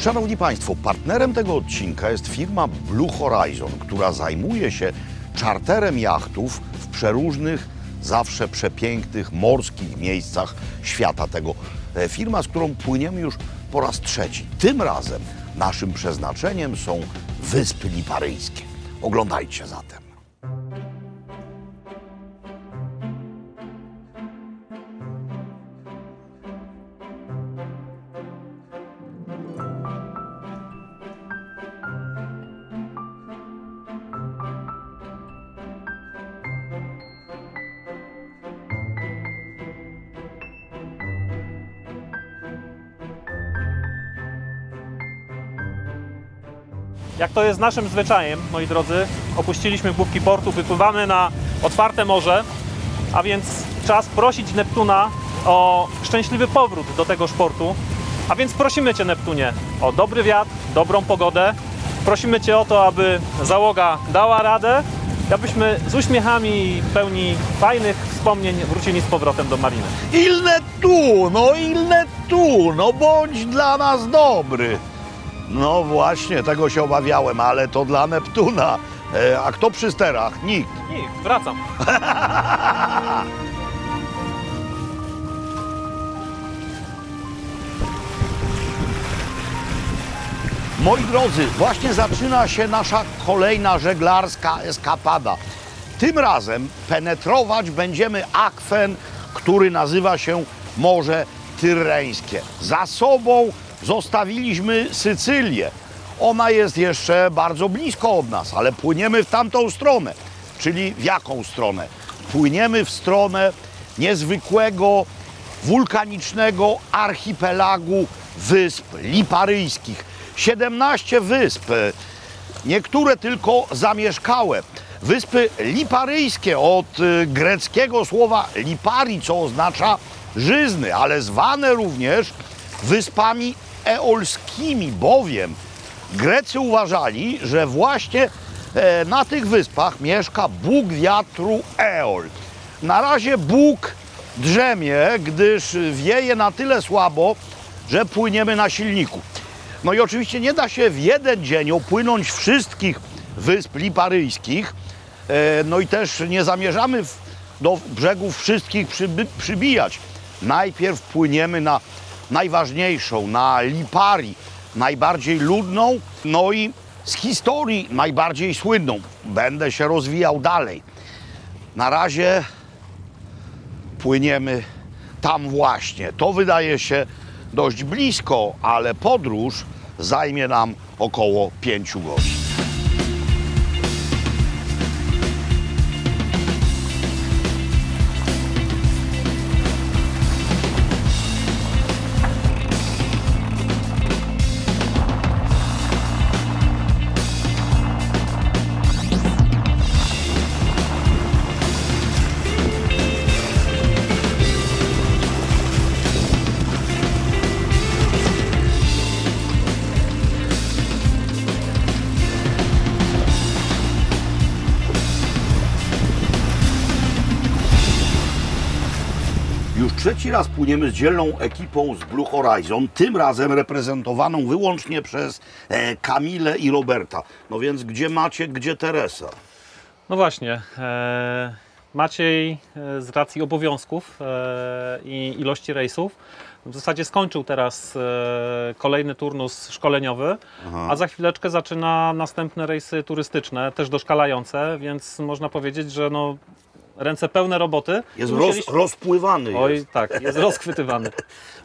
Szanowni Państwo, partnerem tego odcinka jest firma Blue Horizon, która zajmuje się czarterem jachtów w przeróżnych, zawsze przepięknych morskich miejscach świata. Tego firma, z którą płyniemy już po raz trzeci. Tym razem naszym przeznaczeniem są Wyspy Liparyjskie. Oglądajcie zatem. Jak to jest naszym zwyczajem, moi drodzy, opuściliśmy główki portu, wypływamy na otwarte morze, a więc czas prosić Neptuna o szczęśliwy powrót do tegoż portu. A więc prosimy Cię, Neptunie, o dobry wiatr, dobrą pogodę. Prosimy Cię o to, aby załoga dała radę, abyśmy z uśmiechami i pełni fajnych wspomnień wrócili z powrotem do mariny. Ilne tu, no bądź dla nas dobry. No właśnie, tego się obawiałem, ale to dla Neptuna. A kto przy sterach? Nikt. Nikt, wracam. Moi drodzy, właśnie zaczyna się nasza kolejna żeglarska eskapada. Tym razem penetrować będziemy akwen, który nazywa się Morze Tyrreńskie. Za sobą zostawiliśmy Sycylię. Ona jest jeszcze bardzo blisko od nas, ale płyniemy w tamtą stronę. Czyli w jaką stronę? Płyniemy w stronę niezwykłego, wulkanicznego archipelagu Wysp Liparyjskich. 17 wysp, niektóre tylko zamieszkałe. Wyspy Liparyjskie od greckiego słowa lipari, co oznacza żyzny, ale zwane również wyspami eolskimi, bowiem Grecy uważali, że właśnie na tych wyspach mieszka Bóg wiatru Eol. Na razie Bóg drzemie, gdyż wieje na tyle słabo, że płyniemy na silniku. No i oczywiście nie da się w jeden dzień opłynąć wszystkich wysp liparyjskich, no i też nie zamierzamy do brzegów wszystkich przybijać. Najpierw płyniemy na najważniejszą, na Lipari, najbardziej ludną, no i z historii najbardziej słynną. Będę się rozwijał dalej. Na razie płyniemy tam właśnie. To wydaje się dość blisko, ale podróż zajmie nam około 5 godzin. Już trzeci raz płyniemy z dzielną ekipą z Blue Horizon, tym razem reprezentowaną wyłącznie przez Kamilę i Roberta. No więc gdzie Maciek, gdzie Teresa? No właśnie, Maciej z racji obowiązków i ilości rejsów w zasadzie skończył teraz kolejny turnus szkoleniowy, a za chwileczkę zaczyna następne rejsy turystyczne, też doszkalające, więc można powiedzieć, że no, ręce pełne roboty. Jest rozpływany. Oj, jest. tak, jest rozchwytywany.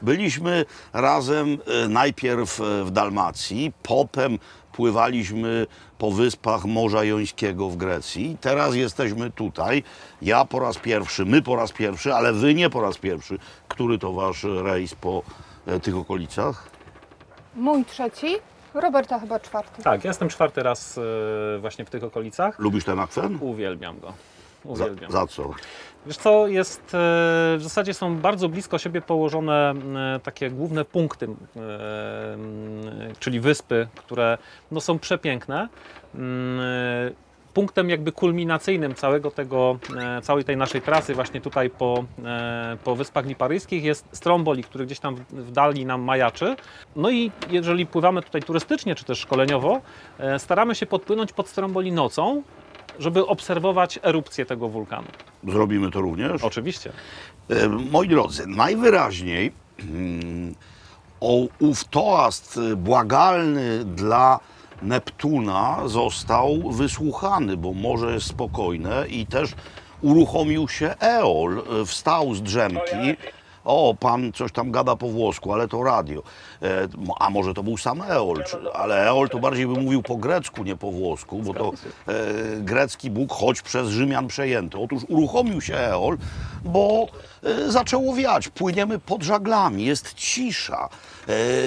Byliśmy razem najpierw w Dalmacji, potem pływaliśmy po wyspach Morza Jońskiego w Grecji. Teraz jesteśmy tutaj. Ja po raz pierwszy, my po raz pierwszy, ale wy nie po raz pierwszy. Który to wasz rejs po tych okolicach? Mój trzeci, Roberta chyba czwarty. Tak, ja jestem czwarty raz właśnie w tych okolicach. Lubisz ten akwen? Uwielbiam go. Uwielbiam. Za co? Wiesz co, jest, w zasadzie są bardzo blisko siebie położone takie główne punkty, czyli wyspy, które no, są przepiękne. punktem jakby kulminacyjnym całej tej naszej trasy właśnie tutaj po Wyspach Liparyjskich jest Stromboli, który gdzieś tam w dali nam majaczy. No i jeżeli pływamy tutaj turystycznie czy też szkoleniowo, staramy się podpłynąć pod Stromboli nocą, żeby obserwować erupcję tego wulkanu. Zrobimy to również? Oczywiście. Moi drodzy, najwyraźniej ów toast błagalny dla Neptuna został wysłuchany, bo morze jest spokojne i też uruchomił się Eol, wstał z drzemki. O, pan coś tam gada po włosku, ale to radio. A może to był sam Eol, ale Eol to bardziej by mówił po grecku, nie po włosku, bo to grecki Bóg, choć przez Rzymian przejęty. Otóż uruchomił się Eol, bo zaczęło wiać, płyniemy pod żaglami, jest cisza,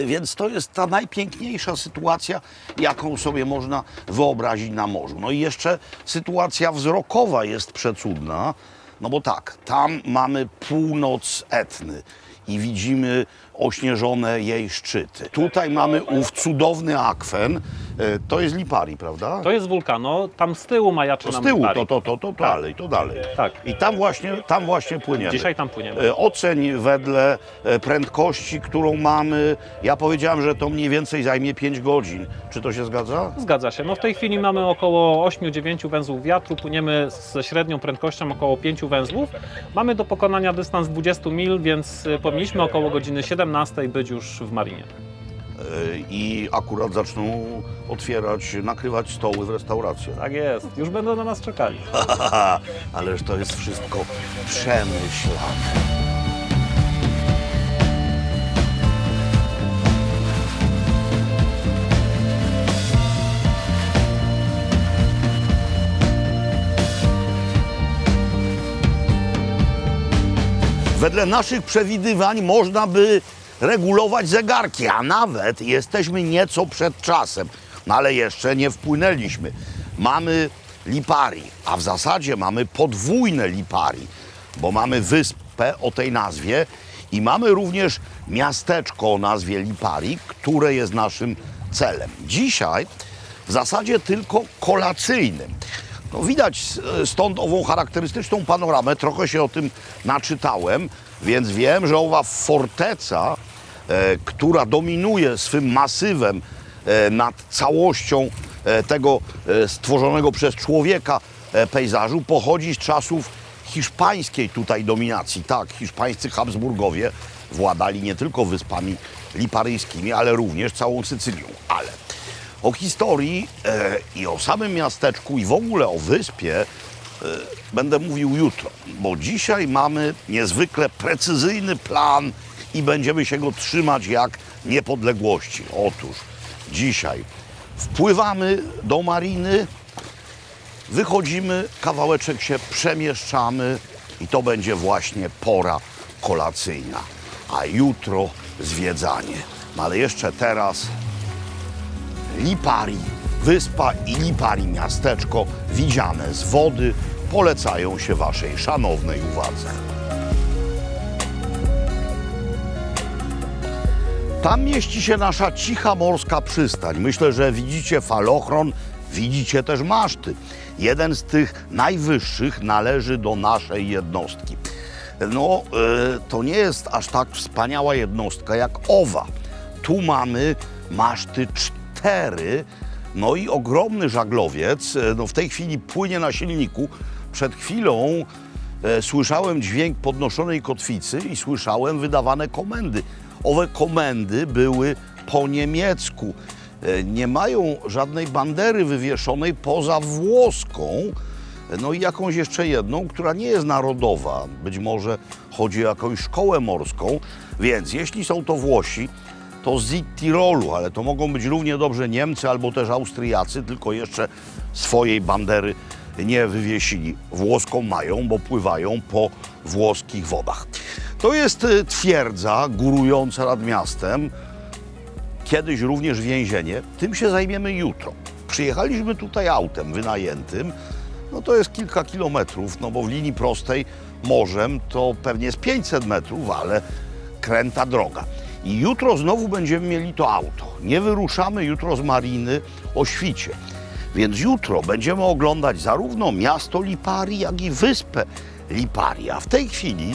więc to jest ta najpiękniejsza sytuacja, jaką sobie można wyobrazić na morzu. No i jeszcze sytuacja wzrokowa jest przecudna. No bo tak, tam mamy północ Etny i widzimy ośnieżone jej szczyty. Tutaj mamy ów cudowny akwen. To jest Lipari, prawda? To jest wulkan, no, tam z tyłu majaczy nam Z tyłu, Lipari. to dalej, to dalej. Tak. I tam właśnie płyniemy. Dzisiaj tam płyniemy. Oceń wedle prędkości, którą mamy. Ja powiedziałem, że to mniej więcej zajmie 5 godzin. Czy to się zgadza? Zgadza się. No w tej chwili mamy około 8-9 węzłów wiatru, płyniemy ze średnią prędkością około 5 węzłów. Mamy do pokonania dystans 20 mil, więc powinniśmy około godziny 17 być już w marinie. I akurat zaczną nakrywać stoły w restauracjach. Tak jest, już będą na nas czekali. Ależ to jest wszystko przemyślane. Wedle naszych przewidywań można by regulować zegarki, a nawet jesteśmy nieco przed czasem. No ale jeszcze nie wpłynęliśmy. Mamy Lipari, a w zasadzie mamy podwójne Lipari, bo mamy wyspę o tej nazwie i mamy również miasteczko o nazwie Lipari, które jest naszym celem. Dzisiaj w zasadzie tylko kolacyjnym. No widać stąd ową charakterystyczną panoramę, trochę się o tym naczytałem, więc wiem, że owa forteca, która dominuje swym masywem nad całością tego stworzonego przez człowieka pejzażu, pochodzi z czasów hiszpańskiej tutaj dominacji. Tak, hiszpańscy Habsburgowie władali nie tylko wyspami liparyjskimi, ale również całą Sycylią. Ale o historii i o samym miasteczku i w ogóle o wyspie będę mówił jutro, bo dzisiaj mamy niezwykle precyzyjny plan i będziemy się go trzymać jak niepodległości. Otóż dzisiaj wpływamy do mariny, wychodzimy, kawałeczek się przemieszczamy i to będzie właśnie pora kolacyjna, a jutro zwiedzanie. No ale jeszcze teraz Lipari, wyspa i Lipari miasteczko widziane z wody polecają się waszej szanownej uwadze. Tam mieści się nasza cicha morska przystań. Myślę, że widzicie falochron, widzicie też maszty. Jeden z tych najwyższych należy do naszej jednostki. No, to nie jest aż tak wspaniała jednostka jak owa. Tu mamy maszty 4, no i ogromny żaglowiec. No w tej chwili płynie na silniku. Przed chwilą słyszałem dźwięk podnoszonej kotwicy i słyszałem wydawane komendy. Owe komendy były po niemiecku. Nie mają żadnej bandery wywieszonej poza włoską, no i jakąś jeszcze jedną, która nie jest narodowa. Być może chodzi o jakąś szkołę morską, więc jeśli są to Włosi, to z Tirolu, ale to mogą być równie dobrze Niemcy albo też Austriacy, tylko jeszcze swojej bandery nie wywiesili. Włoską mają, bo pływają po włoskich wodach. To jest twierdza górująca nad miastem, kiedyś również więzienie. Tym się zajmiemy jutro. Przyjechaliśmy tutaj autem wynajętym, no to jest kilka kilometrów, no bo w linii prostej morzem to pewnie jest 500 metrów, ale kręta droga. I jutro znowu będziemy mieli to auto. Nie wyruszamy jutro z mariny o świcie. Więc jutro będziemy oglądać zarówno miasto Lipari, jak i wyspę Lipari. A w tej chwili,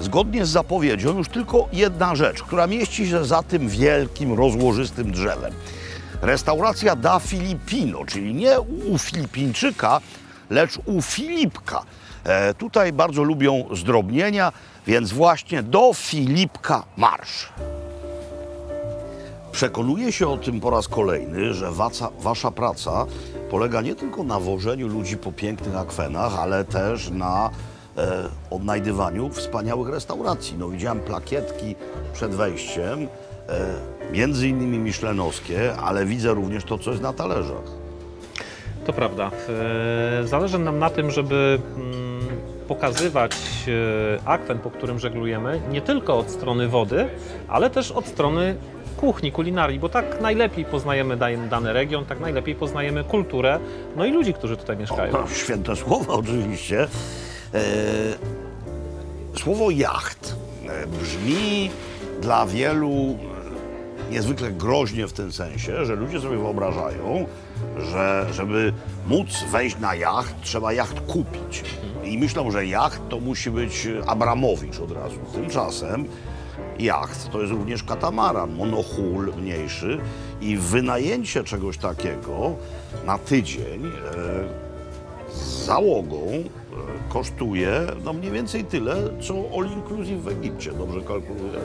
zgodnie z zapowiedzią, już tylko jedna rzecz, która mieści się za tym wielkim, rozłożystym drzewem. Restauracja Da Filipino, czyli nie u Filipińczyka, lecz u Filipka. Tutaj bardzo lubią zdrobnienia, więc właśnie do Filipka marsz. Przekonuję się o tym po raz kolejny, że wasza praca polega nie tylko na wożeniu ludzi po pięknych akwenach, ale też na odnajdywaniu wspaniałych restauracji. No, widziałem plakietki przed wejściem, między innymi miszlenowskie, ale widzę również to, co jest na talerzach. To prawda. Zależy nam na tym, żeby pokazywać akwen, po którym żeglujemy, nie tylko od strony wody, ale też od strony kuchni, kulinarii, bo tak najlepiej poznajemy dany region, tak najlepiej poznajemy kulturę, no i ludzi, którzy tutaj mieszkają. No, święte słowa oczywiście. Słowo jacht brzmi dla wielu niezwykle groźnie w tym sensie, że ludzie sobie wyobrażają, że żeby móc wejść na jacht, trzeba jacht kupić. I myślą, że jacht to musi być Abramowicz od razu. Tymczasem jacht to jest również katamaran, monohul mniejszy i wynajęcie czegoś takiego na tydzień z załogą kosztuje no mniej więcej tyle, co all inclusive w Egipcie. Dobrze kalkuluję?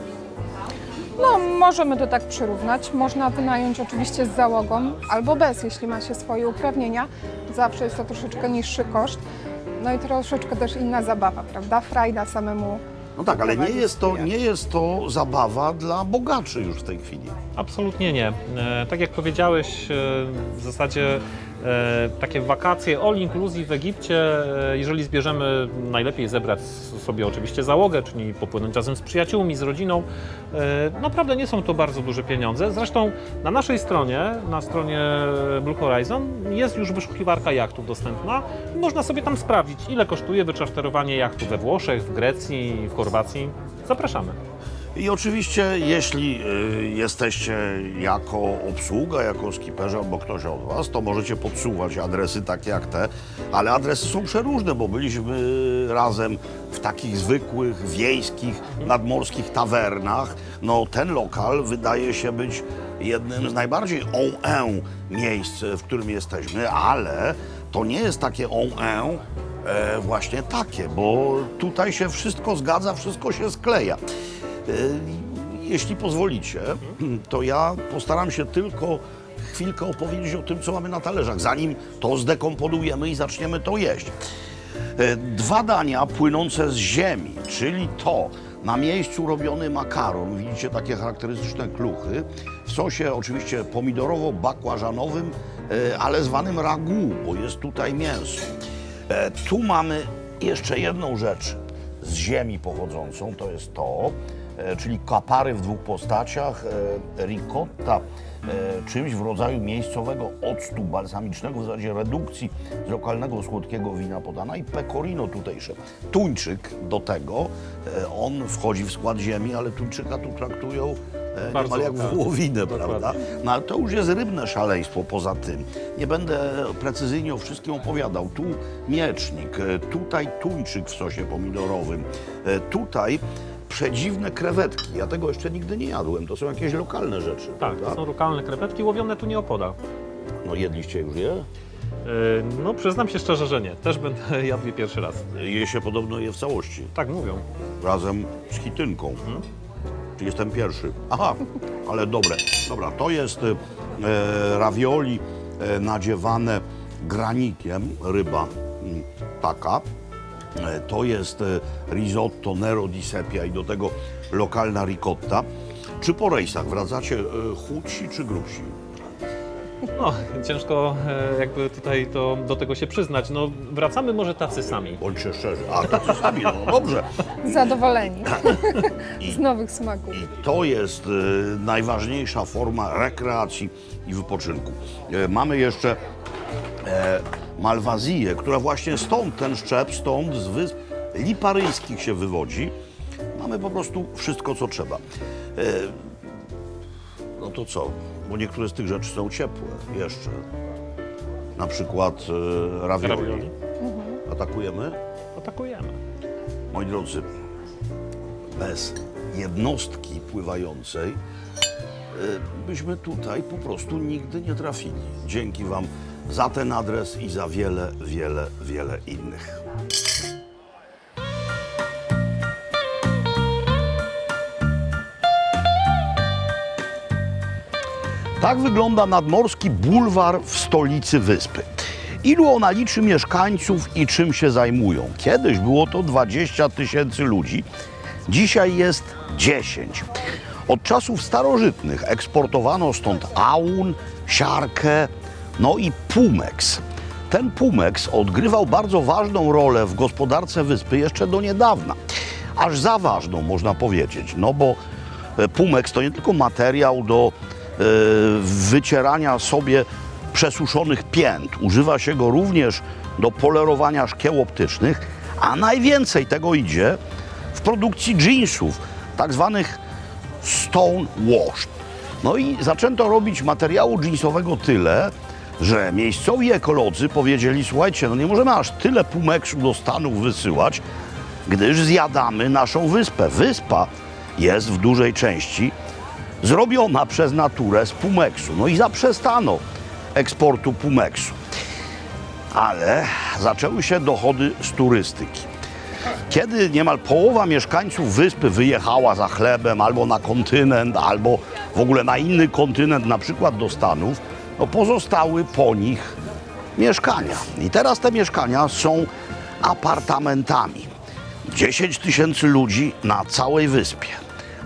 No, możemy to tak przyrównać. Można wynająć oczywiście z załogą albo bez, jeśli ma się swoje uprawnienia. Zawsze jest to troszeczkę niższy koszt. No i troszeczkę też inna zabawa, prawda? Frajda samemu. No tak, ale nie jest to zabawa dla bogaczy już w tej chwili. Absolutnie nie. Tak jak powiedziałeś, w zasadzie takie wakacje all inclusive w Egipcie, jeżeli zbierzemy, najlepiej zebrać sobie oczywiście załogę, czyli popłynąć razem z przyjaciółmi, z rodziną. Naprawdę nie są to bardzo duże pieniądze. Zresztą na naszej stronie, na stronie Blue Horizon jest już wyszukiwarka jachtów dostępna. Można sobie tam sprawdzić, ile kosztuje wyczarterowanie jachtu we Włoszech, w Grecji, w Chorwacji. Zapraszamy. I oczywiście, jeśli jesteście jako obsługa, jako skiperzy albo ktoś od was, to możecie podsuwać adresy takie jak te, ale adresy są przeróżne, bo byliśmy razem w takich zwykłych, wiejskich, nadmorskich tawernach. No ten lokal wydaje się być jednym z najbardziej on-en miejsc, w którym jesteśmy, ale to nie jest takie on-en właśnie takie, bo tutaj się wszystko zgadza, wszystko się skleja. Jeśli pozwolicie, to ja postaram się tylko chwilkę opowiedzieć o tym, co mamy na talerzach, zanim to zdekomponujemy i zaczniemy to jeść. 2 dania płynące z ziemi, czyli to na miejscu robiony makaron, widzicie takie charakterystyczne kluchy, w sosie oczywiście pomidorowo-bakłażanowym, ale zwanym ragu, bo jest tutaj mięso. Tu mamy jeszcze jedną rzecz z ziemi pochodzącą, to jest to, czyli kapary w 2 postaciach, ricotta, czymś w rodzaju miejscowego octu balsamicznego, w zasadzie redukcji z lokalnego słodkiego wina podana i pecorino tutejsze. Tuńczyk do tego, on wchodzi w skład ziemi, ale tuńczyka tu traktują niemal jak wołowinę, prawda? No ale to już jest rybne szaleństwo poza tym. Nie będę precyzyjnie o wszystkim opowiadał. Tu miecznik, tutaj tuńczyk w sosie pomidorowym, tutaj przedziwne krewetki. Ja tego jeszcze nigdy nie jadłem. To są jakieś lokalne rzeczy. Tak, prawda? to są lokalne krewetki łowione tu nieopodal. No jedliście już je? No przyznam się szczerze, że nie. Też będę jadł je pierwszy raz. Je się podobno je w całości. Tak mówią. Razem z chitynką. Czy jestem pierwszy? Aha, ale dobre. Dobra, to jest ravioli nadziewane granikiem, ryba taka. To jest risotto Nero di Seppia i do tego lokalna ricotta. Czy po rejsach wracacie chudsi czy grubsi? No, ciężko jakby tutaj do tego się przyznać. No, wracamy może tacy sami. Bądźcie szczerzy. A, tacy sami, no dobrze. Zadowoleni z nowych smaków. I to jest najważniejsza forma rekreacji i wypoczynku. Mamy jeszcze malwazję, która właśnie stąd, ten szczep, stąd z wysp liparyjskich się wywodzi. Mamy po prostu wszystko, co trzeba. No to co? Bo niektóre z tych rzeczy są ciepłe jeszcze. na przykład ravioli. Ravioli. Atakujemy? Atakujemy. Moi drodzy, bez jednostki pływającej byśmy tutaj po prostu nigdy nie trafili. Dzięki Wam za ten adres i za wiele, wiele, wiele innych. Tak wygląda nadmorski bulwar w stolicy wyspy. Ilu ona liczy mieszkańców i czym się zajmują? Kiedyś było to 20 000 ludzi, dzisiaj jest 10. Od czasów starożytnych eksportowano stąd aun, siarkę, no i pumeks. Ten pumeks odgrywał bardzo ważną rolę w gospodarce wyspy jeszcze do niedawna. Aż za ważną, można powiedzieć, no bo pumeks to nie tylko materiał do wycierania sobie przesuszonych pięt. Używa się go również do polerowania szkieł optycznych, a najwięcej tego idzie w produkcji jeansów, tak zwanych stone wash. No i zaczęto robić materiału jeansowego tyle, że miejscowi ekolodzy powiedzieli: słuchajcie, no nie możemy aż tyle pumeksu do Stanów wysyłać, gdyż zjadamy naszą wyspę. Wyspa jest w dużej części zrobiona przez naturę z pumeksu. No i zaprzestano eksportu pumeksu. Ale zaczęły się dochody z turystyki. Kiedy niemal połowa mieszkańców wyspy wyjechała za chlebem albo na kontynent, albo w ogóle na inny kontynent, na przykład do Stanów, no pozostały po nich mieszkania. I teraz te mieszkania są apartamentami. 10 000 ludzi na całej wyspie.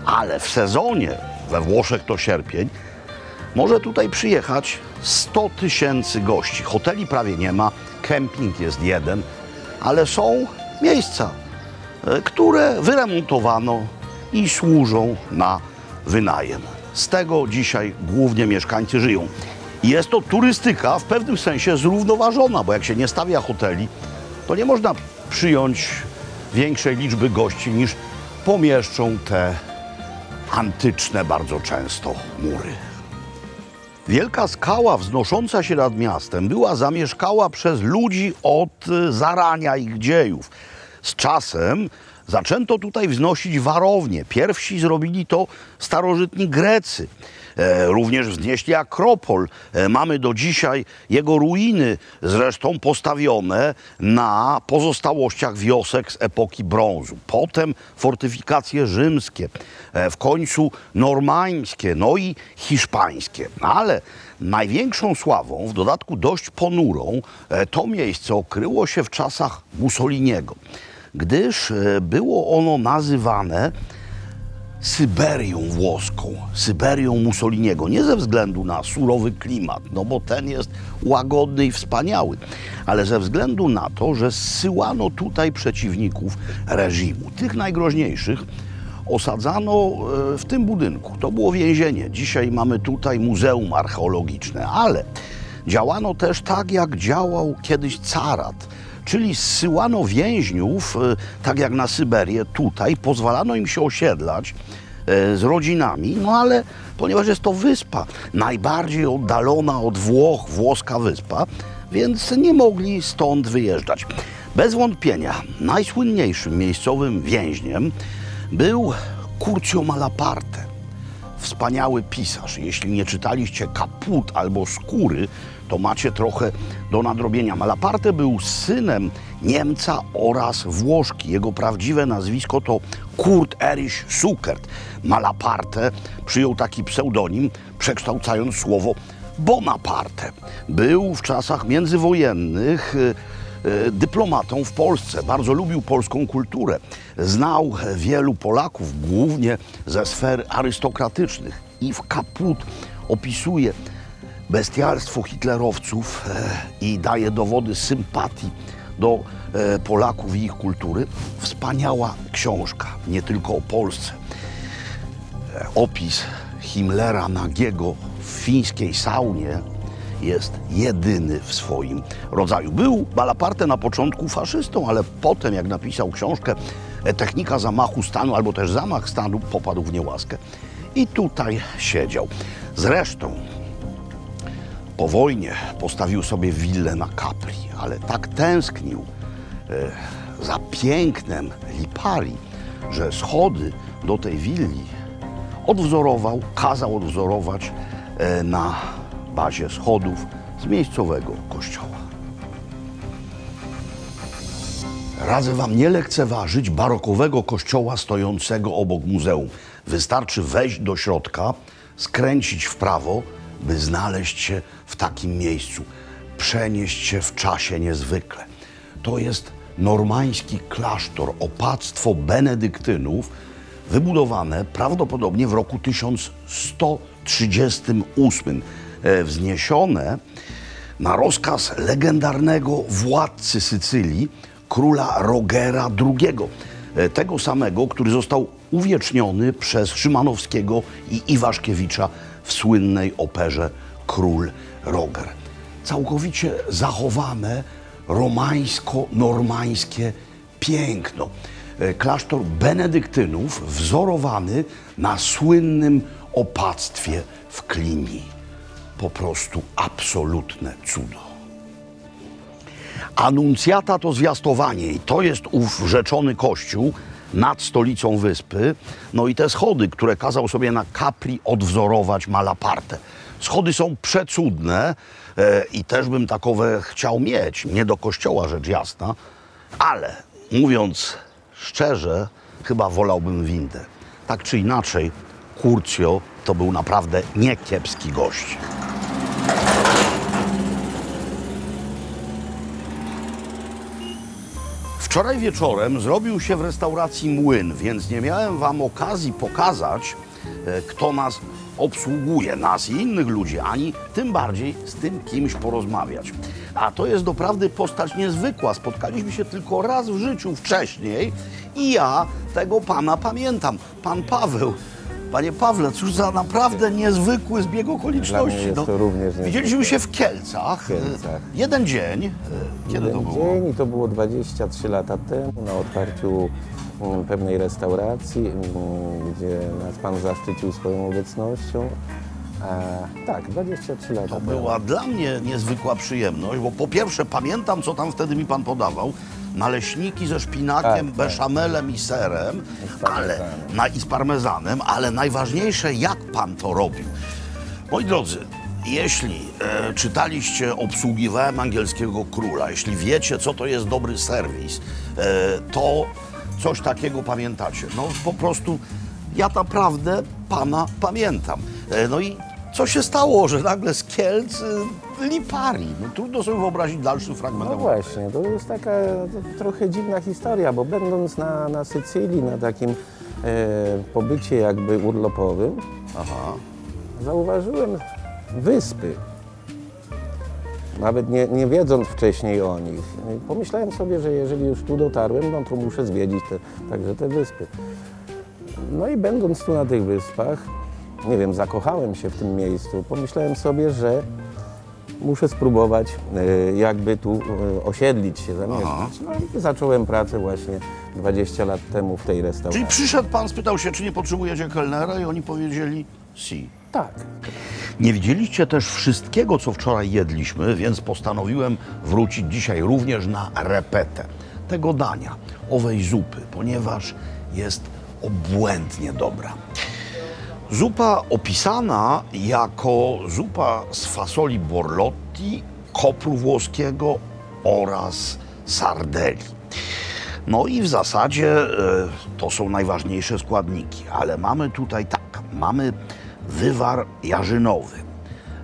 Ale w sezonie, we Włoszech to sierpień, może tutaj przyjechać 100 000 gości. Hoteli prawie nie ma, kemping jest jeden, ale są miejsca, które wyremontowano i służą na wynajem. Z tego dzisiaj głównie mieszkańcy żyją. I jest to turystyka w pewnym sensie zrównoważona, bo jak się nie stawia hoteli, to nie można przyjąć większej liczby gości niż pomieszczą te antyczne bardzo często mury. Wielka skała wznosząca się nad miastem była zamieszkała przez ludzi od zarania ich dziejów. Z czasem zaczęto tutaj wznosić warownie. Pierwsi zrobili to starożytni Grecy. Również wznieśli Akropol. Mamy do dzisiaj jego ruiny, zresztą postawione na pozostałościach wiosek z epoki brązu. Potem fortyfikacje rzymskie, w końcu normańskie, no i hiszpańskie. Ale największą sławą, w dodatku dość ponurą, to miejsce okryło się w czasach Mussoliniego, gdyż było ono nazywane Syberią włoską, Syberią Mussoliniego. Nie ze względu na surowy klimat, no bo ten jest łagodny i wspaniały, ale ze względu na to, że zsyłano tutaj przeciwników reżimu. Tych najgroźniejszych osadzano w tym budynku. To było więzienie. Dzisiaj mamy tutaj muzeum archeologiczne, ale działano też tak, jak działał kiedyś carat. Czyli zsyłano więźniów, tak jak na Syberię, tutaj, pozwalano im się osiedlać z rodzinami, no ale ponieważ jest to wyspa, najbardziej oddalona od Włoch, włoska wyspa, więc nie mogli stąd wyjeżdżać. Bez wątpienia najsłynniejszym miejscowym więźniem był Curcio Malaparte, wspaniały pisarz. Jeśli nie czytaliście Kaput albo Skóry, to macie trochę do nadrobienia. Malaparte był synem Niemca oraz Włoszki. Jego prawdziwe nazwisko to Kurt Erich Suchert. Malaparte przyjął taki pseudonim, przekształcając słowo Bonaparte. Był w czasach międzywojennych dyplomatą w Polsce. Bardzo lubił polską kulturę. Znał wielu Polaków, głównie ze sfer arystokratycznych. I w Kaput opisuje bestialstwo hitlerowców i daje dowody sympatii do Polaków i ich kultury. Wspaniała książka, nie tylko o Polsce. Opis Himmlera nagiego w fińskiej saunie jest jedyny w swoim rodzaju. Był Malaparte na początku faszystą, ale potem, jak napisał książkę Technika zamachu stanu, albo też Zamach stanu, popadł w niełaskę i tutaj siedział. Zresztą Po wojnie postawił sobie willę na Capri, ale tak tęsknił za pięknem Lipari, że schody do tej willi kazał odwzorować na bazie schodów z miejscowego kościoła. Radzę wam nie lekceważyć barokowego kościoła stojącego obok muzeum. Wystarczy wejść do środka, skręcić w prawo, by znaleźć się w takim miejscu, przenieść się w czasie niezwykle. To jest normański klasztor, opactwo benedyktynów, wybudowane prawdopodobnie w roku 1138, wzniesione na rozkaz legendarnego władcy Sycylii, króla Rogera II, tego samego, który został uwieczniony przez Szymanowskiego i Iwaszkiewicza w słynnej operze Król Roger. Całkowicie zachowane romańsko-normańskie piękno. Klasztor benedyktynów wzorowany na słynnym opactwie w Cluny. Po prostu absolutne cudo. Anuncjata to zwiastowanie i to jest ów rzeczony kościół nad stolicą wyspy. No i te schody, które kazał sobie na Capri odwzorować Malaparte. Schody są przecudne i też bym takowe chciał mieć. Nie do kościoła, rzecz jasna, ale mówiąc szczerze, chyba wolałbym windę. Tak czy inaczej, Curcio to był naprawdę niekiepski gość. Wczoraj wieczorem zrobił się w restauracji młyn, więc nie miałem wam okazji pokazać, kto nas obsługuje, nas i innych ludzi, ani tym bardziej z tym kimś porozmawiać. A to jest doprawdy postać niezwykła. Spotkaliśmy się tylko raz w życiu wcześniej i ja tego pana pamiętam. Pan Paweł. Panie Pawle, cóż za naprawdę niezwykły zbieg okoliczności. Dla mnie jest to również niezwykłe. Widzieliśmy się w Kielcach. Jeden dzień. Kiedy to było? Dzień i to było 23 lata temu na otwarciu pewnej restauracji, gdzie nas pan zaszczycił swoją obecnością. Tak, 23 lata temu. To była dla mnie niezwykła przyjemność, bo po pierwsze pamiętam, co tam wtedy mi pan podawał. Naleśniki ze szpinakiem, beszamelem i serem, i z parmezanem, ale najważniejsze, jak pan to robił. Moi drodzy, jeśli czytaliście Obsługiwałem angielskiego króla, jeśli wiecie, co to jest dobry serwis, to coś takiego pamiętacie. No po prostu ja naprawdę pana pamiętam. No i co się stało, że nagle z Kielc Lipari? No, trudno sobie wyobrazić dalszy fragment. No właśnie, to jest taka trochę dziwna historia, bo będąc na Sycylii, na takim pobycie jakby urlopowym, zauważyłem wyspy. Nawet nie wiedząc wcześniej o nich. Pomyślałem sobie, że jeżeli już tu dotarłem, no to muszę zwiedzić także te wyspy. No i będąc tu na tych wyspach, nie wiem, zakochałem się w tym miejscu. Pomyślałem sobie, że muszę spróbować jakby tu osiedlić się, zamieszkać. No i zacząłem pracę właśnie 20 lat temu w tej restauracji. Czyli przyszedł pan, spytał się, czy nie potrzebujecie kelnera i oni powiedzieli si. Tak. Nie widzieliście też wszystkiego, co wczoraj jedliśmy, więc postanowiłem wrócić dzisiaj również na repetę tego dania, owej zupy, ponieważ jest obłędnie dobra. Zupa opisana jako zupa z fasoli borlotti, kopru włoskiego oraz sardeli. No i w zasadzie to są najważniejsze składniki, ale mamy tutaj tak, mamy wywar jarzynowy,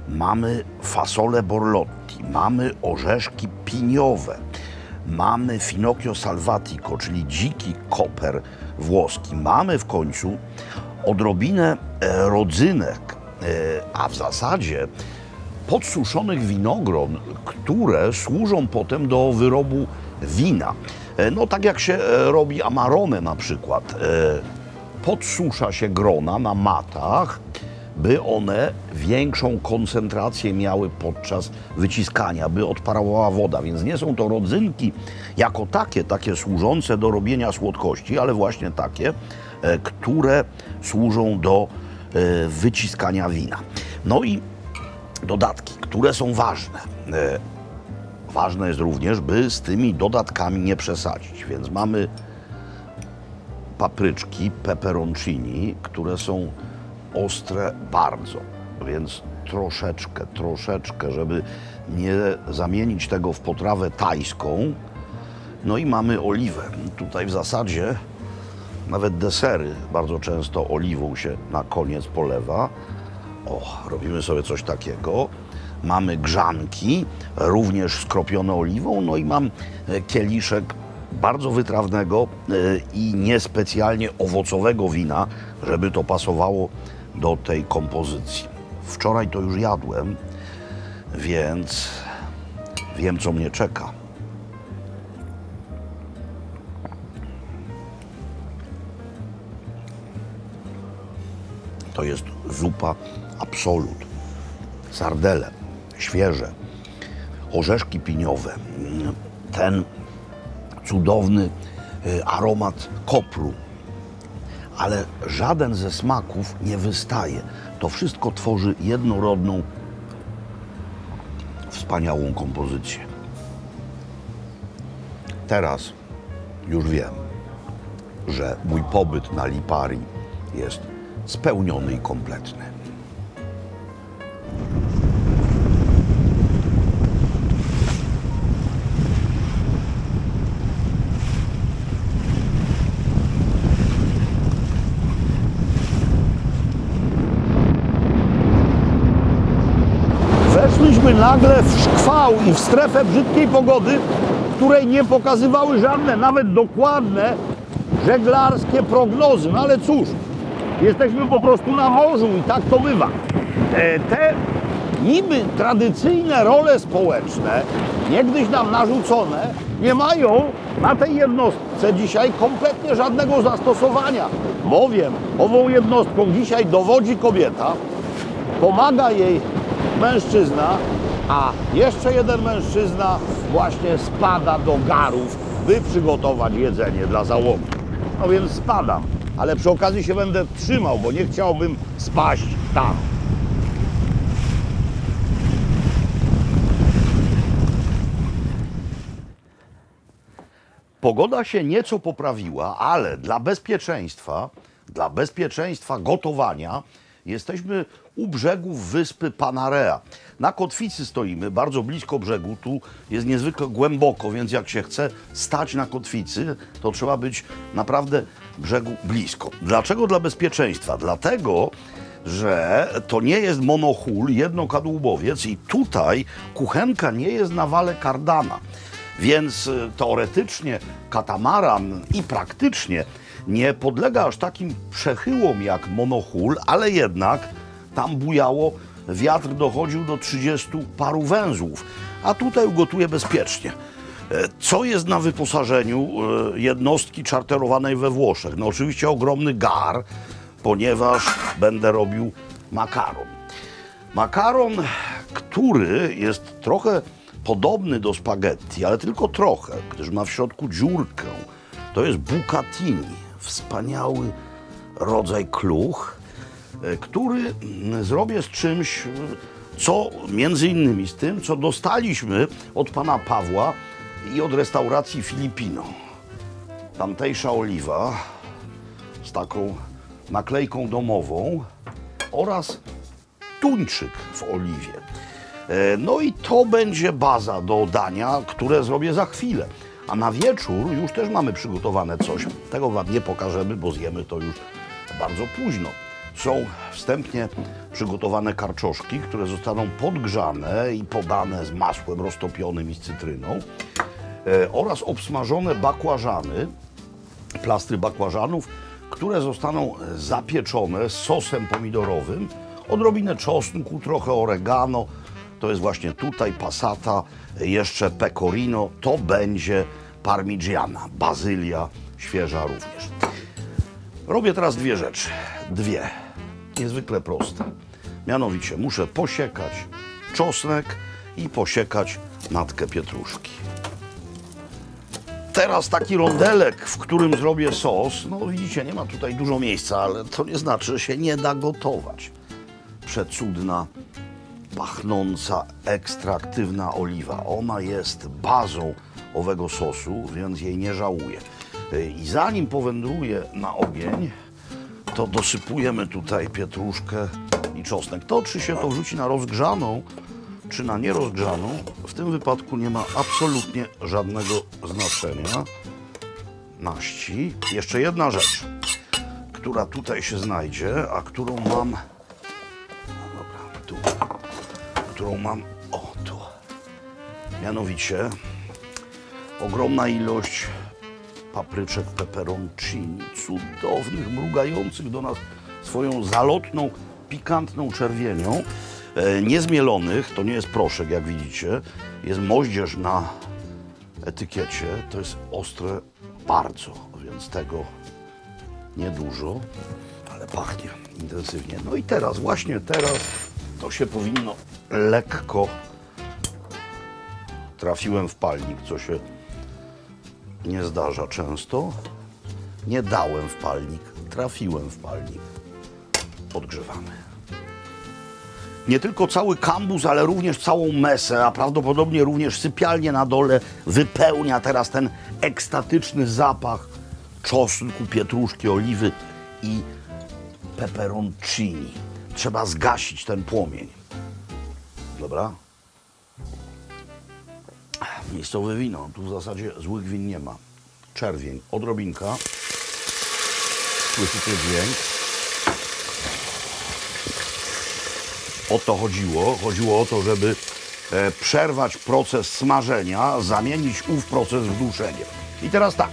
mamy fasolę borlotti, mamy orzeszki piniowe, mamy finocchio salvatico, czyli dziki koper włoski, mamy w końcu odrobinę rodzynek, a w zasadzie podsuszonych winogron, które służą potem do wyrobu wina. No tak jak się robi amarone na przykład. Podsusza się grona na matach, by one większą koncentrację miały podczas wyciskania, by odparowała woda. Więc nie są to rodzynki jako takie służące do robienia słodkości, ale właśnie takie, które służą do wyciskania wina. No i dodatki, które są ważne. Ważne jest również, by z tymi dodatkami nie przesadzić, więc mamy papryczki pepperoncini, które są ostre bardzo, więc troszeczkę, żeby nie zamienić tego w potrawę tajską. No i mamy oliwę. Tutaj w zasadzie nawet desery bardzo często oliwą się na koniec polewa. O, robimy sobie coś takiego. Mamy grzanki, również skropione oliwą, no i mam kieliszek bardzo wytrawnego i niespecjalnie owocowego wina, żeby to pasowało do tej kompozycji. Wczoraj to już jadłem, więc wiem, co mnie czeka. To jest zupa absolut. Sardele świeże, orzeszki piniowe, ten cudowny aromat kopru, ale żaden ze smaków nie wystaje. To wszystko tworzy jednorodną, wspaniałą kompozycję. Teraz już wiem, że mój pobyt na Lipari jest spełniony i kompletny. Weszliśmy nagle w szkwał i w strefę brzydkiej pogody, której nie pokazywały żadne, nawet dokładne żeglarskie prognozy. No ale cóż, jesteśmy po prostu na morzu i tak to bywa. Te niby tradycyjne role społeczne, niegdyś nam narzucone, nie mają na tej jednostce dzisiaj kompletnie żadnego zastosowania, bowiem ową jednostką dzisiaj dowodzi kobieta, pomaga jej mężczyzna, a jeszcze jeden mężczyzna właśnie spada do garów, by przygotować jedzenie dla załogi. No więc spadam, ale przy okazji się będę trzymał, bo nie chciałbym spaść tam. Pogoda się nieco poprawiła, ale dla bezpieczeństwa gotowania jesteśmy u brzegów wyspy Panarea. Na kotwicy stoimy, bardzo blisko brzegu, tu jest niezwykle głęboko, więc jak się chce stać na kotwicy, to trzeba być naprawdę brzegu blisko. Dlaczego dla bezpieczeństwa? Dlatego, że to nie jest monohul, jednokadłubowiec i tutaj kuchenka nie jest na wale kardana. Więc teoretycznie katamaran i praktycznie nie podlega aż takim przechyłom jak monohul, ale jednak tam bujało, wiatr dochodził do 30 paru węzłów, a tutaj ugotuje bezpiecznie. Co jest na wyposażeniu jednostki czarterowanej we Włoszech? No oczywiście ogromny gar, ponieważ będę robił makaron. Makaron, który jest trochę podobny do spaghetti, ale tylko trochę, gdyż ma w środku dziurkę. To jest bucatini, wspaniały rodzaj kluch, który zrobię z czymś, co między innymi z tym, co dostaliśmy od pana Pawła i od restauracji Filipino. Tamtejsza oliwa z taką naklejką domową oraz tuńczyk w oliwie. No i to będzie baza do dania, które zrobię za chwilę. A na wieczór już też mamy przygotowane coś. Tego wam nie pokażemy, bo zjemy to już bardzo późno. Są wstępnie przygotowane karczoszki, które zostaną podgrzane i podane z masłem roztopionym i z cytryną. Oraz obsmażone bakłażany, plastry bakłażanów, które zostaną zapieczone z sosem pomidorowym, odrobinę czosnku, trochę oregano. To jest właśnie tutaj passata, jeszcze pecorino, to będzie parmigiana, bazylia świeża również. Robię teraz dwie rzeczy, niezwykle proste. Mianowicie muszę posiekać czosnek i posiekać natkę pietruszki. Teraz taki rondelek, w którym zrobię sos, no widzicie, nie ma tutaj dużo miejsca, ale to nie znaczy, że się nie da gotować. Przecudna pachnąca, ekstraktywna oliwa. Ona jest bazą owego sosu, więc jej nie żałuję. I zanim powędruje na ogień, to dosypujemy tutaj pietruszkę i czosnek. To, czy się to wrzuci na rozgrzaną, czy na nierozgrzaną, w tym wypadku nie ma absolutnie żadnego znaczenia. Maści. Jeszcze jedna rzecz, która tutaj się znajdzie, a którą mam... No dobra, tu. Którą mam... O, tu. Mianowicie ogromna ilość papryczek peperoncini, cudownych, mrugających do nas swoją zalotną, pikantną czerwienią. Niezmielonych, to nie jest proszek, jak widzicie, jest moździerz na etykiecie, to jest ostre bardzo, więc tego niedużo, ale pachnie intensywnie. No i teraz, właśnie teraz, to się powinno lekko... Trafiłem w palnik, co się nie zdarza często. Nie dałem w palnik, trafiłem w palnik. Podgrzewamy. Nie tylko cały kambus, ale również całą mesę, a prawdopodobnie również sypialnię na dole wypełnia teraz ten ekstatyczny zapach czosnku, pietruszki, oliwy i peperoncini. Trzeba zgasić ten płomień. Dobra? Miejscowe wino. Tu w zasadzie złych win nie ma. Czerwień, odrobinka. Słyszycie dźwięk? O to chodziło. Chodziło o to, żeby przerwać proces smażenia, zamienić ów proces w duszenie. I teraz tak.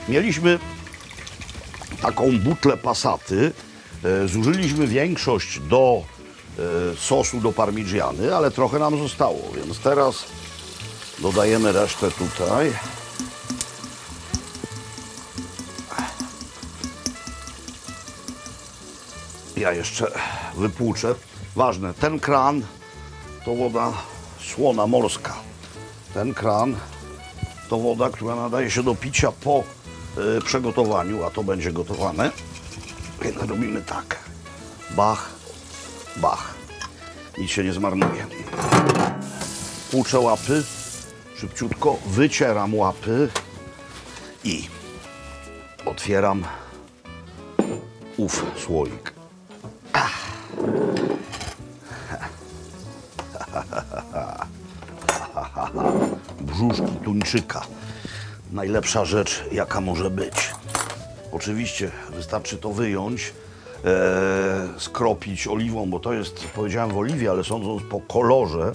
Mieliśmy taką butlę Passaty. Zużyliśmy większość do sosu do parmigiany, ale trochę nam zostało, więc teraz dodajemy resztę tutaj. Ja jeszcze wypłuczę. Ważne, ten kran to woda słona morska. Ten kran to woda, która nadaje się do picia po przygotowaniu, a to będzie gotowane. Więc robimy tak. Bach, bach. Nic się nie zmarnuje. Płuczę łapy. Szybciutko wycieram łapy i otwieram ów słoik. Brzuszki tuńczyka. Najlepsza rzecz, jaka może być. Oczywiście wystarczy to wyjąć, skropić oliwą, bo to jest, powiedziałem w oliwie, ale sądząc po kolorze,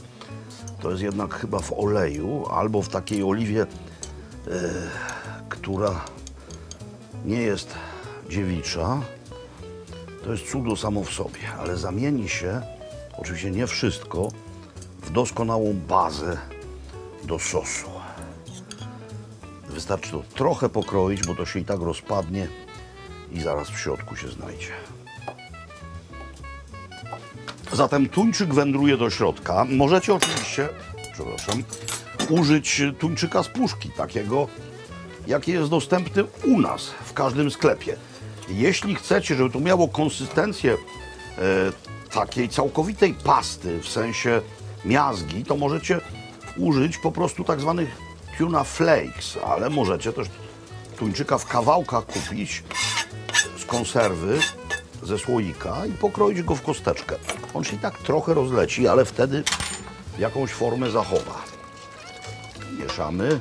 to jest jednak chyba w oleju albo w takiej oliwie, która nie jest dziewicza. To jest cudo samo w sobie, ale zamieni się, oczywiście nie wszystko, w doskonałą bazę do sosu. Wystarczy to trochę pokroić, bo to się i tak rozpadnie i zaraz w środku się znajdzie. Zatem tuńczyk wędruje do środka. Możecie oczywiście, przepraszam, użyć tuńczyka z puszki, takiego, jaki jest dostępny u nas w każdym sklepie. Jeśli chcecie, żeby to miało konsystencję takiej całkowitej pasty, w sensie miazgi, to możecie użyć po prostu tak zwanych tuna flakes, ale możecie też tuńczyka w kawałkach kupić z konserwy, ze słoika i pokroić go w kosteczkę. On się i tak trochę rozleci, ale wtedy jakąś formę zachowa. Mieszamy.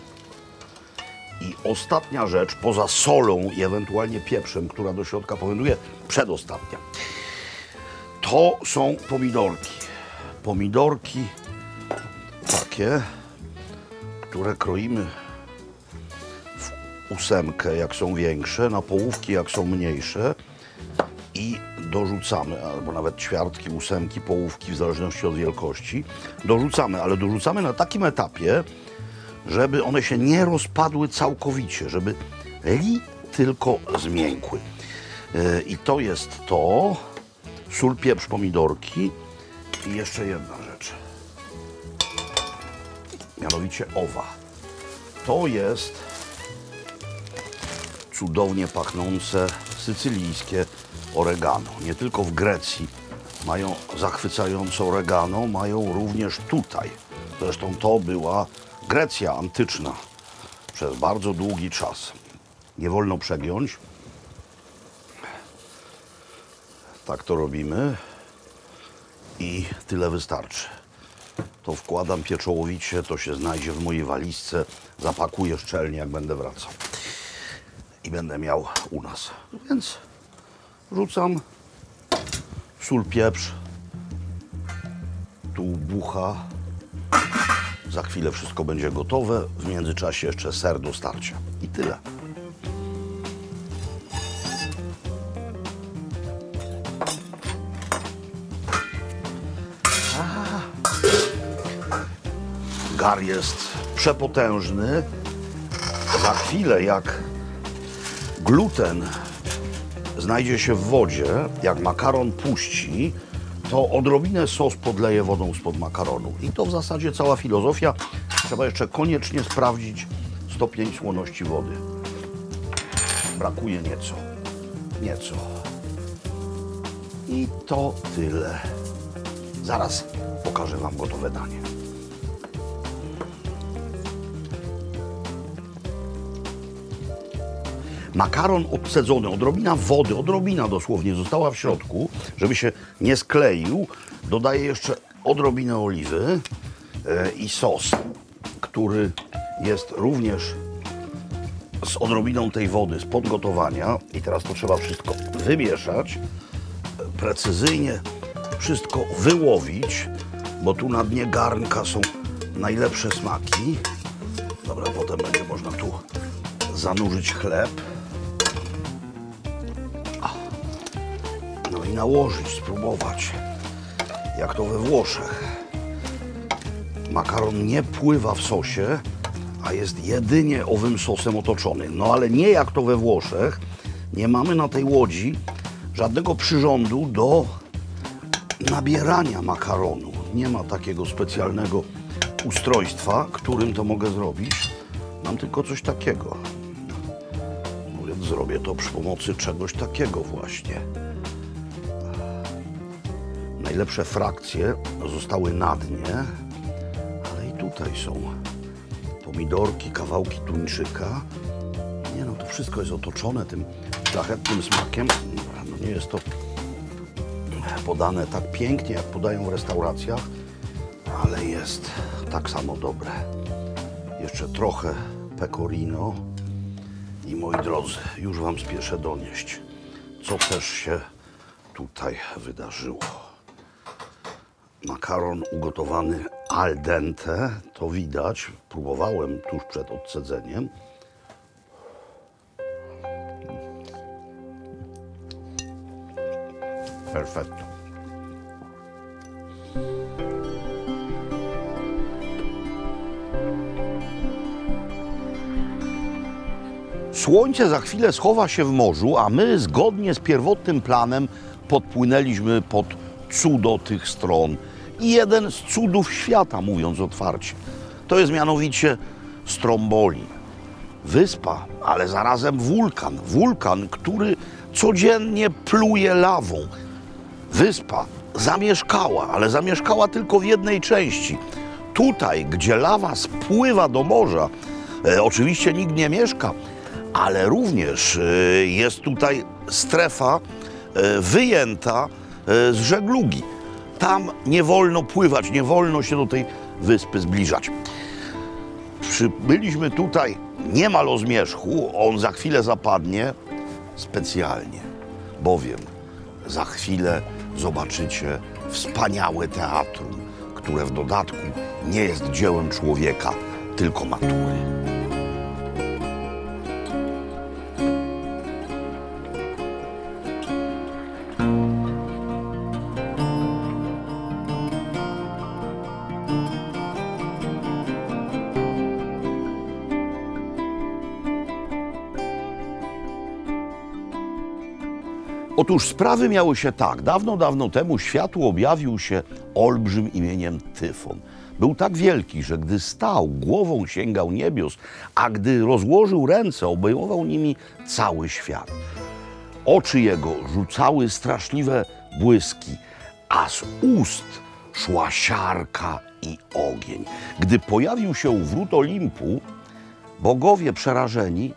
I ostatnia rzecz, poza solą i ewentualnie pieprzem, która do środka powędruje, przedostatnia, to są pomidorki. Pomidorki takie, które kroimy w ósemkę, jak są większe, na połówki, jak są mniejsze i dorzucamy, albo nawet ćwiartki, ósemki, połówki, w zależności od wielkości, dorzucamy, ale dorzucamy na takim etapie, żeby one się nie rozpadły całkowicie, żeby tylko zmiękły. I to jest to, sól, pieprz, pomidorki i jeszcze jedna rzecz, mianowicie owa. To jest cudownie pachnące sycylijskie oregano. Nie tylko w Grecji mają zachwycające oregano, mają również tutaj. Zresztą to była Grecja antyczna przez bardzo długi czas. Nie wolno przegiąć. Tak to robimy i tyle wystarczy. To wkładam pieczołowicie, to się znajdzie w mojej walizce, zapakuję szczelnie, jak będę wracał. I będę miał u nas. Więc rzucam sól, pieprz, tu bucha. Za chwilę wszystko będzie gotowe. W międzyczasie jeszcze ser do starcia. I tyle. Gar jest przepotężny. Za chwilę, jak gluten znajdzie się w wodzie, jak makaron puści, to odrobinę sos podleję wodą spod makaronu. I to w zasadzie cała filozofia. Trzeba jeszcze koniecznie sprawdzić stopień słoności wody. Brakuje nieco. Nieco. I to tyle. Zaraz pokażę wam gotowe danie. Makaron obsadzony, odrobina wody, odrobina dosłownie została w środku, żeby się nie skleił. Dodaję jeszcze odrobinę oliwy i sos, który jest również z odrobiną tej wody spod gotowania. I teraz to trzeba wszystko wymieszać, precyzyjnie wszystko wyłowić, bo tu na dnie garnka są najlepsze smaki. Dobra, potem będzie można tu zanurzyć chleb. No i nałożyć, spróbować, jak to we Włoszech. Makaron nie pływa w sosie, a jest jedynie owym sosem otoczony. No ale nie jak to we Włoszech. Nie mamy na tej łodzi żadnego przyrządu do nabierania makaronu. Nie ma takiego specjalnego ustrojstwa, którym to mogę zrobić. Mam tylko coś takiego. No więc zrobię to przy pomocy czegoś takiego właśnie. Najlepsze frakcje zostały na dnie, ale i tutaj są pomidorki, kawałki tuńczyka. Nie no, to wszystko jest otoczone tym szlachetnym smakiem. No nie jest to podane tak pięknie, jak podają w restauracjach, ale jest tak samo dobre. Jeszcze trochę pecorino i moi drodzy, już wam spieszę donieść, co też się tutaj wydarzyło. Makaron ugotowany al dente, to widać. Próbowałem tuż przed odcedzeniem. Perfetto. Słońce za chwilę schowa się w morzu, a my zgodnie z pierwotnym planem podpłynęliśmy pod cudo tych stron. I jeden z cudów świata, mówiąc otwarcie. To jest mianowicie Stromboli. Wyspa, ale zarazem wulkan. Wulkan, który codziennie pluje lawą. Wyspa zamieszkała, ale zamieszkała tylko w jednej części. Tutaj, gdzie lawa spływa do morza, oczywiście nikt nie mieszka, ale również jest tutaj strefa wyjęta z żeglugi. Tam nie wolno pływać, nie wolno się do tej wyspy zbliżać. Przybyliśmy tutaj niemal o zmierzchu, on za chwilę zapadnie specjalnie, bowiem za chwilę zobaczycie wspaniałe teatrum, które w dodatku nie jest dziełem człowieka, tylko natury. Otóż sprawy miały się tak. Dawno, dawno temu światu objawił się olbrzym imieniem Tyfon. Był tak wielki, że gdy stał, głową sięgał niebios, a gdy rozłożył ręce, obejmował nimi cały świat. Oczy jego rzucały straszliwe błyski, a z ust szła siarka i ogień. Gdy pojawił się wrót Olimpu, bogowie przerażeni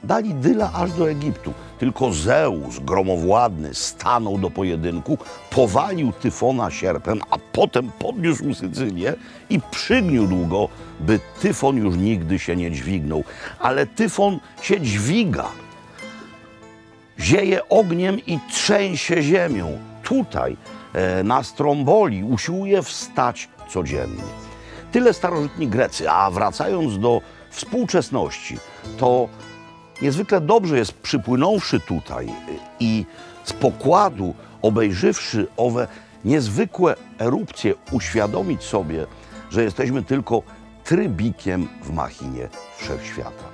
dali dyla aż do Egiptu. Tylko Zeus, gromowładny, stanął do pojedynku, powalił Tyfona sierpem, a potem podniósł Sycylię i przygniótł go, by Tyfon już nigdy się nie dźwignął. Ale Tyfon się dźwiga. Zieje ogniem i trzęsie ziemią. Tutaj, na Stromboli, usiłuje wstać codziennie. Tyle starożytni Grecy, a wracając do współczesności, to niezwykle dobrze jest, przypłynąwszy tutaj i z pokładu obejrzywszy owe niezwykłe erupcje, uświadomić sobie, że jesteśmy tylko trybikiem w machinie wszechświata.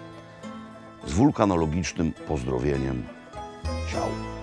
Z wulkanologicznym pozdrowieniem. Ciao.